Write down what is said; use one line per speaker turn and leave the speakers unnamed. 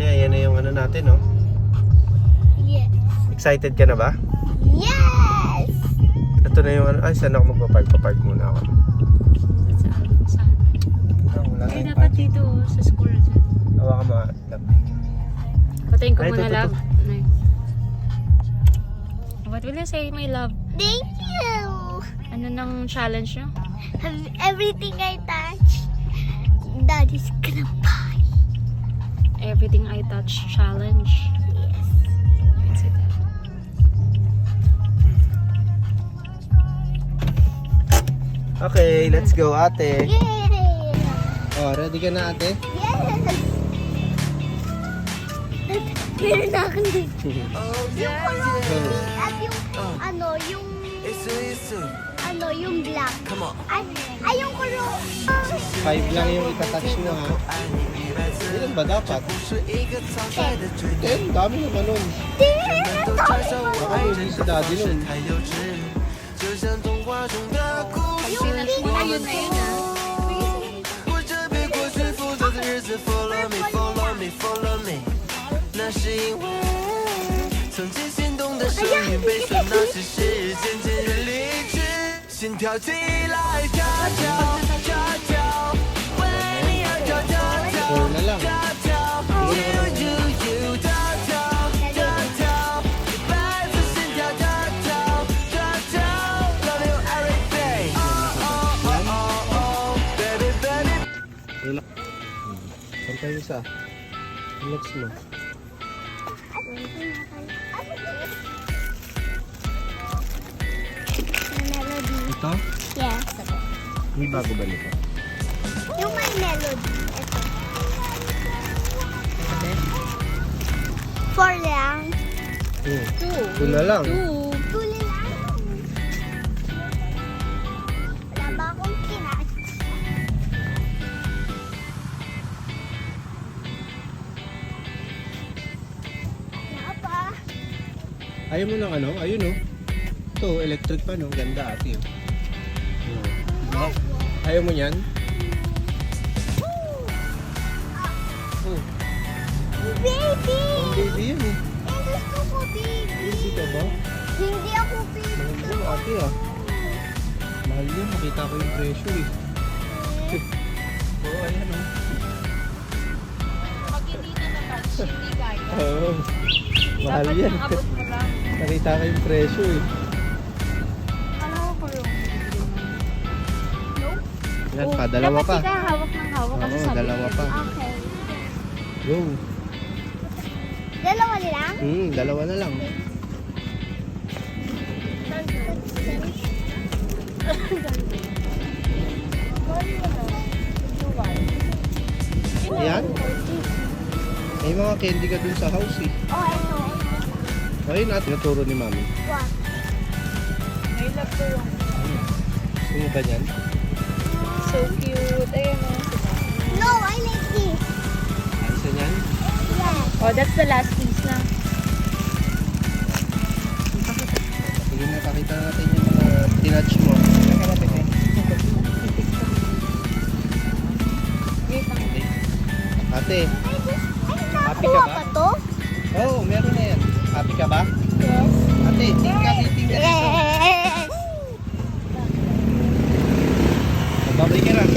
Ate, ayan na yung ano natin, no?
Yes.
Excited ka na ba?
Yes!
Ito na yung ano. Ay, saan ako magpapark? Papark muna ako.
Saan?
Wala
Ay,
tayong
dapat
park.
dito sa school dyan.
Hawa ka mga lab.
Patayin ko
Ay,
muna,
ito.
love. Nay. What will you say, my love?
Thank you!
Ano nang challenge nyo?
Everything I touch, Daddy's gonna buy.
Everything I touch challenge.
Yes.
That's it.
Okay, let's go, ate.
Yay!
Oh, ready ka na, ate?
Yes! Meron na akong dito. Yung kulong at yung yung black. Ay, yung kulong.
5 lang yung itatouch mo, ha? Ilan ba dapat? 10, dami naman nun. Baka hindi si daddy nun.
Ayun na yun ah.
Four na lang. Saan tayo isa? Relax mo.
Melody.
Ito?
Yes.
May bago ba nito?
Yung may melody. Ito. 4 lang.
Ito na lang.
Tuli lang. Wala ba akong kinat? Wala pa.
Ayaw mo ng ano? Ayun, oh. Ito, electric pa, no? Ganda, ate. Oh. Ayaw mo yan? Oh,
Baby!
ang baby yan, eh.
Gusto ko, baby.
Baby ka ba?
Hindi ako baby.
Mahal yan, ate, ah. Mahal yan, makita ko yung presyo, eh. Oo, ayan, oh.
Pag hindi na na-touch, hindi kaya.
Oo. Mahal
Dapat
yan.
maabot mo lang.
Nakita ko yung presyo, eh.
Ano ko yung
Yan pa, dalawa pa.
Dapat ka hawak ng hawak kasi
Oo,
sabi
dalawa
niya,
pa.
Okay.
Go.
Dalawa lang?
Dalawa na lang. Ayan. May mga candy ka dun sa house, eh.
Oh, ito.
Ayun natin, naturo ni mami.
What?
May love ko yung
Gusto mo ba yan?
so cute. Ayan o.
No, I like this.
Isa yan?
Yes.
Oh, that's the last piece na.
Sige na, pakita natin yung mga tinatch mo. Ate, Happy ka
Nakakuha
ba?
pa to?
oh, meron na yan. Happy ka ba?
Yes.
Ate, tingka dito.
Yes.
Babay ka lang,